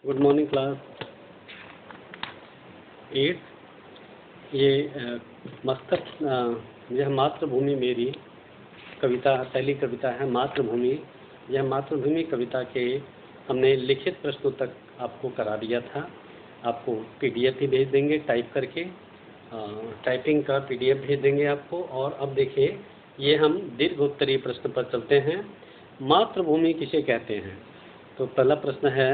Good morning class 8। ये यह मातृभूमि मेरी कविता, पहली कविता है मातृभूमि। यह मातृभूमि कविता के हमने लिखित प्रश्नों तक आपको करा दिया था। आपको पीडीएफ भी भेज देंगे टाइप करके, टाइपिंग का पीडीएफ भेज देंगे आपको। और अब देखिए, ये हम दीर्घ उत्तरीय प्रश्न पर चलते हैं। मातृभूमि किसे कहते हैं? तो पहला प्रश्न है,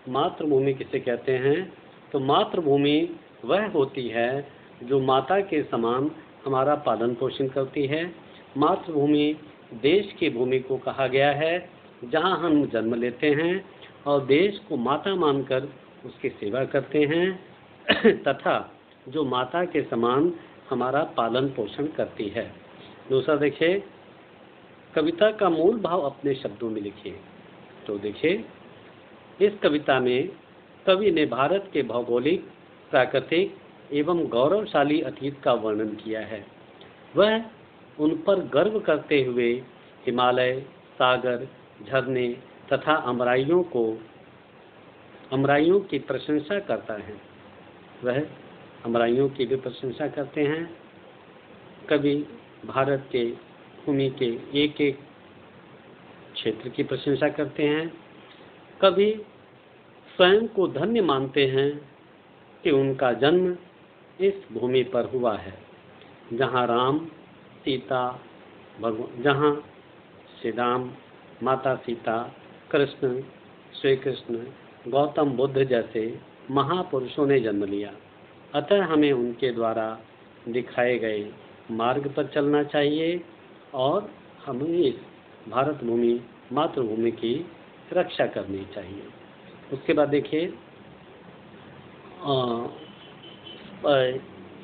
मातृभूमि किसे कहते हैं? तो मातृभूमि वह होती है जो माता के समान हमारा पालन पोषण करती है। मातृभूमि देश की भूमि को कहा गया है जहां हम जन्म लेते हैं और देश को माता मानकर उसकी सेवा करते हैं तथा जो माता के समान हमारा पालन पोषण करती है। दूसरा देखिए, कविता का मूल भाव अपने शब्दों में लिखिए। तो देखिए, इस कविता में कवि ने भारत के भौगोलिक, प्राकृतिक एवं गौरवशाली अतीत का वर्णन किया है। वह उन पर गर्व करते हुए हिमालय, सागर, झरने तथा अमराइयों की प्रशंसा करता है। वह अमराइयों की भी प्रशंसा करते हैं। कवि भारत के भूमि के एक एक क्षेत्र की प्रशंसा करते हैं। कवि स्वयं को धन्य मानते हैं कि उनका जन्म इस भूमि पर हुआ है जहाँ श्री राम, माता सीता, कृष्ण, श्री कृष्ण, गौतम बुद्ध जैसे महापुरुषों ने जन्म लिया। अतः हमें उनके द्वारा दिखाए गए मार्ग पर चलना चाहिए और हमें इस भारत भूमि, मातृभूमि की रक्षा करनी चाहिए। उसके बाद देखिए,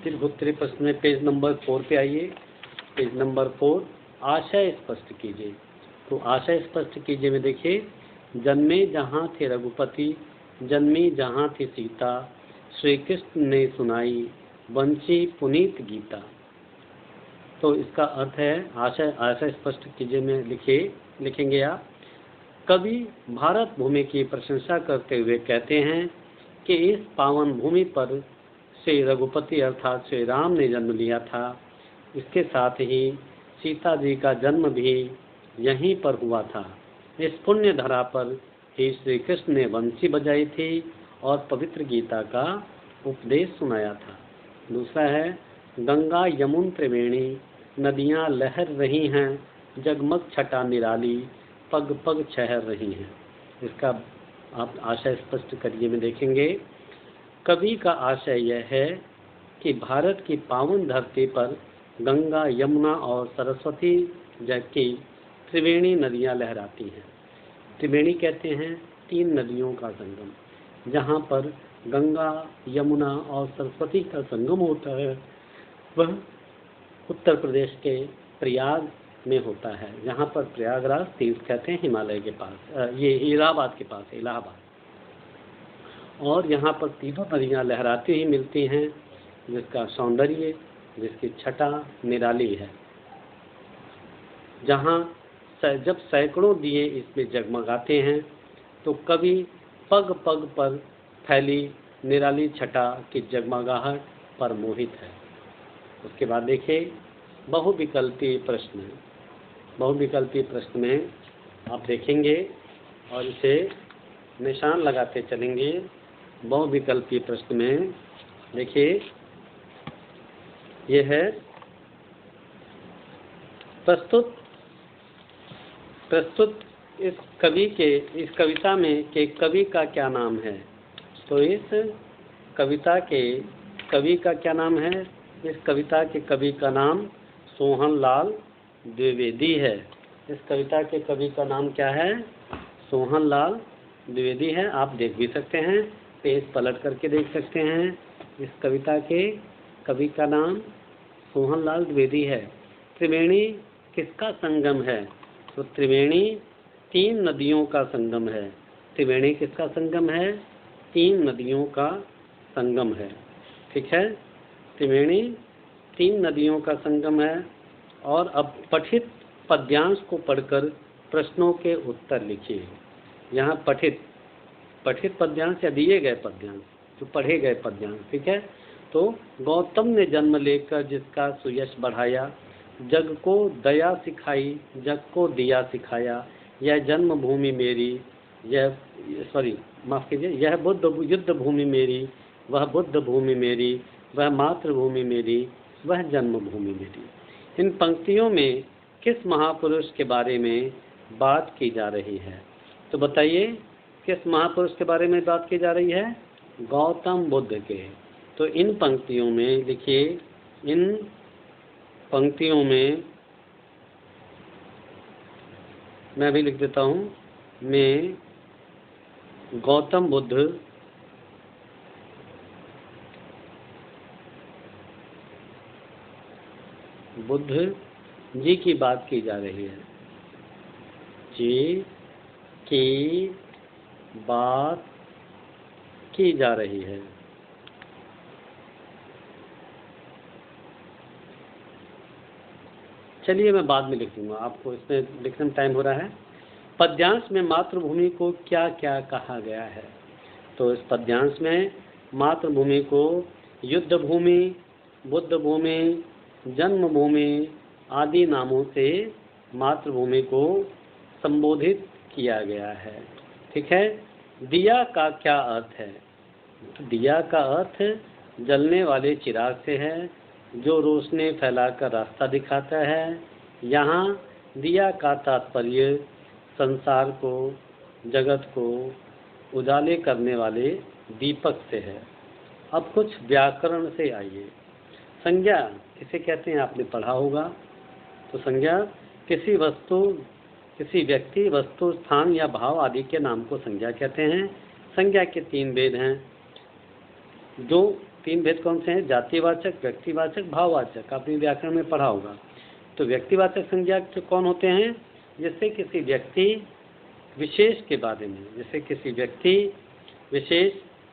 दीर्घोत्तरीय प्रश्न में पेज नंबर 4 पे आइए। पेज नंबर 4, आशय स्पष्ट कीजिए। तो आशय स्पष्ट कीजिए में देखिए, जन्मे जहाँ थे रघुपति, जन्मी जहाँ थी सीता, श्री कृष्ण ने सुनाई बंसी पुनीत गीता। तो इसका अर्थ है, आशय स्पष्ट कीजिए में लिखेंगे आप। कवि भारत भूमि की प्रशंसा करते हुए कहते हैं कि इस पावन भूमि पर श्री रघुपति अर्थात श्री राम ने जन्म लिया था। इसके साथ ही सीता जी का जन्म भी यहीं पर हुआ था। इस पुण्य धरा पर ही श्री कृष्ण ने बंसी बजाई थी और पवित्र गीता का उपदेश सुनाया था। दूसरा है, गंगा यमुन त्रिवेणी नदियाँ लहर रही हैं, जगमग छटा निराली पग पग छहर रही हैं। इसका आप आशय स्पष्ट करिए में देखेंगे। कवि का आशय यह है कि भारत की पावन धरती पर गंगा, यमुना और सरस्वती जैसी त्रिवेणी नदियां लहराती हैं। त्रिवेणी कहते हैं 3 नदियों का संगम। जहां पर गंगा, यमुना और सरस्वती का संगम होता है वह उत्तर प्रदेश के प्रयाग में होता है, जहाँ पर प्रयागराज तीर्थ कहते हैं, हिमालय के पास, ये इलाहाबाद के पास है, इलाहाबाद। और यहाँ पर तीनों नदियाँ लहराती ही मिलती हैं, जिसका सौंदर्य, जिसकी छटा निराली है। जहाँ जब सैकड़ों दिए इसमें जगमगाते हैं तो कवि पग पग पर फैली निराली छटा की जगमगाहट पर मोहित है। उसके बाद देखिए, बहुविकल्पीय प्रश्न। बहुविकल्पीय प्रश्न में आप देखेंगे और इसे निशान लगाते चलेंगे। बहुविकल्पीय प्रश्न में देखिए, यह है प्रस्तुत इस कविता में के कवि का क्या नाम है? तो इस कविता के कवि का क्या नाम है? इस कविता के कवि का नाम सोहनलाल द्विवेदी है। इस कविता के कवि का नाम क्या है? सोहनलाल द्विवेदी है। आप देख भी सकते हैं, पेज पलट करके देख सकते हैं। इस कविता के कवि का नाम सोहनलाल द्विवेदी है। त्रिवेणी किसका संगम है? तो त्रिवेणी 3 नदियों का संगम है। त्रिवेणी किसका संगम है? 3 नदियों का संगम है। ठीक है, त्रिवेणी 3 नदियों का संगम है। और अब पठित पद्यांश को पढ़कर प्रश्नों के उत्तर लिखिए। यहाँ पठित पद्यांश या दिए गए पद्यांश, जो पढ़े गए पद्यांश, ठीक है। तो गौतम ने जन्म लेकर जिसका सुयश बढ़ाया, जग को दया सिखाई, जग को दिया सिखाया, यह जन्मभूमि मेरी, यह माफ़ कीजिए, यह बुद्ध युद्ध भूमि मेरी, वह बुद्ध भूमि मेरी, वह मातृभूमि मेरी, वह जन्मभूमि मेरी। इन पंक्तियों में किस महापुरुष के बारे में बात की जा रही है? तो बताइए किस महापुरुष के बारे में बात की जा रही है? गौतम बुद्ध के। तो इन पंक्तियों में लिखिए, इन पंक्तियों में मैं भी लिख देता हूँ, में गौतम बुद्ध जी की बात की जा रही है, जी की बात की जा रही है। चलिए मैं बाद में लिख दूंगा, आपको इसमें लिखने में टाइम हो रहा है। पद्यांश में मातृभूमि को क्या क्या कहा गया है? तो इस पद्यांश में मातृभूमि को युद्ध भूमि, बुद्ध भूमि, जन्मभूमि आदि नामों से मातृभूमि को संबोधित किया गया है, ठीक है। दिया का क्या अर्थ है? तो दिया का अर्थ जलने वाले चिराग से है, जो रोशनी फैलाकर रास्ता दिखाता है। यहाँ दिया का तात्पर्य संसार को, जगत को उजाले करने वाले दीपक से है। अब कुछ व्याकरण से आइए। संज्ञा किसे कहते हैं? आपने पढ़ा होगा। तो संज्ञा किसी वस्तु, किसी व्यक्ति, वस्तु, स्थान या भाव आदि के नाम को संज्ञा कहते हैं। संज्ञा के 3 भेद हैं। जो 3 भेद कौन से हैं? जातिवाचक, व्यक्तिवाचक, भाववाचक। आपने व्याकरण में पढ़ा होगा। तो व्यक्तिवाचक संज्ञा कौन होते हैं? जिससे किसी व्यक्ति विशेष के बारे में, जैसे किसी व्यक्ति विशेष,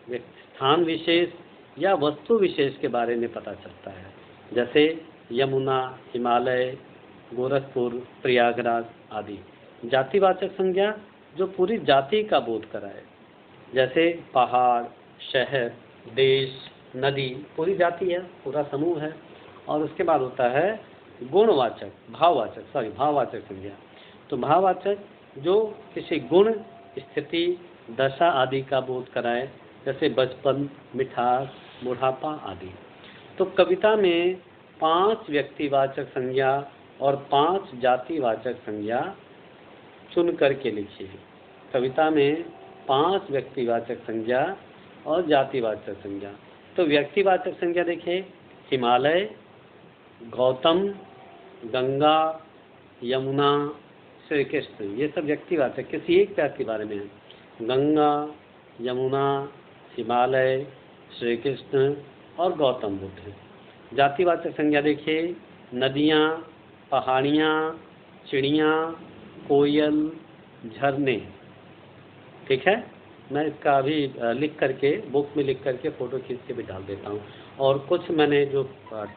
स्थान विशेष या वस्तु विशेष के बारे में पता चलता है। जैसे यमुना, हिमालय, गोरखपुर, प्रयागराज आदि। जातिवाचक संज्ञा जो पूरी जाति का बोध कराए, जैसे पहाड़, शहर, देश, नदी, पूरी जाति है, पूरा समूह है। और उसके बाद होता है गुणवाचक, भाववाचक संज्ञा। तो भाववाचक जो किसी गुण, स्थिति, दशा आदि का बोध कराए, जैसे बचपन, मिठास, बुढ़ापा आदि। तो कविता में 5 व्यक्तिवाचक संज्ञा और 5 जातिवाचक संज्ञा चुन करके लिखिए। कविता में 5 व्यक्तिवाचक संज्ञा और जातिवाचक संज्ञा। तो व्यक्तिवाचक संज्ञा देखिए, हिमालय, गौतम, गंगा, यमुना, श्री कृष्ण, ये सब व्यक्तिवाचक किसी एक व्यक्ति के बारे में है। गंगा, यमुना, हिमालय, श्री कृष्ण और गौतम बुद्ध। जातिवाचक संज्ञा देखिए, नदियाँ, पहाड़ियाँ, चिड़ियाँ, कोयल, झरने, ठीक है। मैं इसका अभी लिख करके, बुक में लिख करके फ़ोटो खींच के भी डाल देता हूँ। और कुछ मैंने जो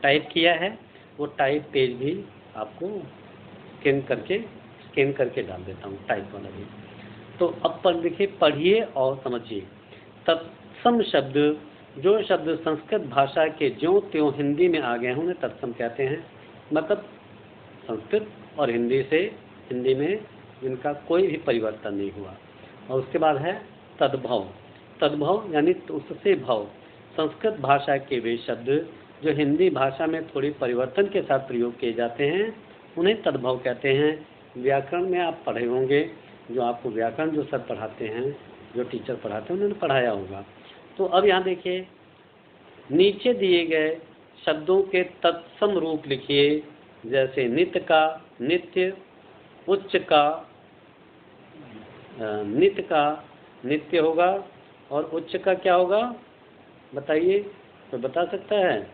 टाइप किया है वो टाइप पेज भी आपको स्कैन करके डाल देता हूँ, टाइप वाला भी। तो अब पर देखिए, पढ़िए और समझिए। तत्सम शब्द, जो शब्द संस्कृत भाषा के ज्यों त्यों हिंदी में आ गए हैं उन्हें तत्सम कहते हैं। मतलब संस्कृत और हिंदी में जिनका कोई भी परिवर्तन नहीं हुआ। और उसके बाद है तद्भव। तद्भव यानी उससे भव, संस्कृत भाषा के वे शब्द जो हिंदी भाषा में थोड़ी परिवर्तन के साथ प्रयोग किए जाते हैं उन्हें तद्भव कहते हैं। व्याकरण में आप पढ़े होंगे, जो आपको व्याकरण जो सर पढ़ाते हैं, जो टीचर पढ़ाते हैं उन्होंने पढ़ाया होगा। तो अब यहाँ देखिए, नीचे दिए गए शब्दों के तत्सम रूप लिखिए। जैसे नित्य का नित्य, उच्च का नित्य का नित्य होगा, और उच्च का क्या होगा बताइए, तो बता सकता है?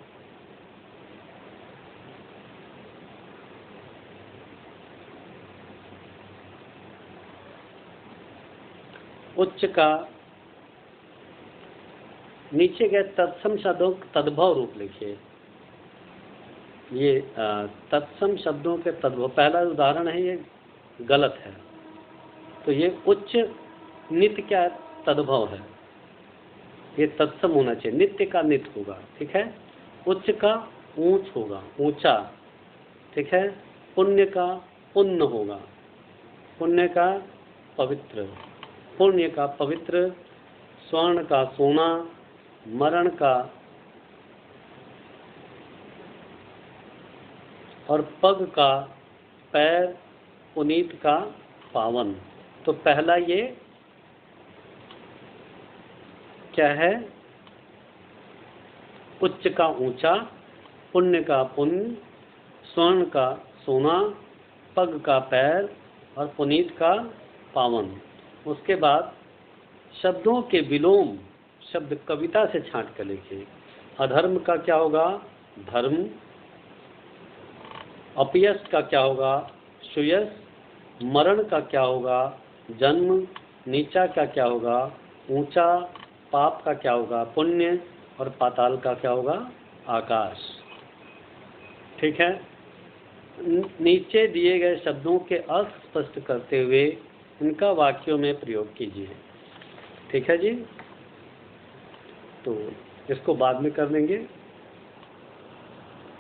उच्च का, नीचे गए तत्सम शब्दों तद्भव रूप लिखिए। ये तत्सम शब्दों के तद्भव, पहला उदाहरण है, ये गलत है। तो ये उच्च नित्य क्या तद्भव है, ये तत्सम होना चाहिए। नित्य का नित्य होगा, ठीक है। उच्च का ऊंच होगा, ऊंचा, ठीक है। पुण्य का पुण्य होगा, पुण्य का पवित्र, पुण्य का पवित्र। स्वर्ण का सोना, मरण का, और पग का पैर, पुनीत का पावन। तो पहला ये क्या है? उच्च का ऊंचा, पुण्य का पुण्य, स्वर्ण का सोना, पग का पैर और पुनीत का पावन। उसके बाद शब्दों के विलोम शब्द कविता से छांट कर लिखिए। अधर्म का क्या होगा? धर्म। अपयश का क्या होगा? सुयश। मरण का क्या होगा? जन्म। नीचा का क्या होगा? ऊंचा। पाप का क्या होगा? पुण्य। और पाताल का क्या होगा? आकाश। ठीक है। नीचे दिए गए शब्दों के अर्थ स्पष्ट करते हुए इनका वाक्यों में प्रयोग कीजिए। ठीक है जी, तो इसको बाद में कर लेंगे।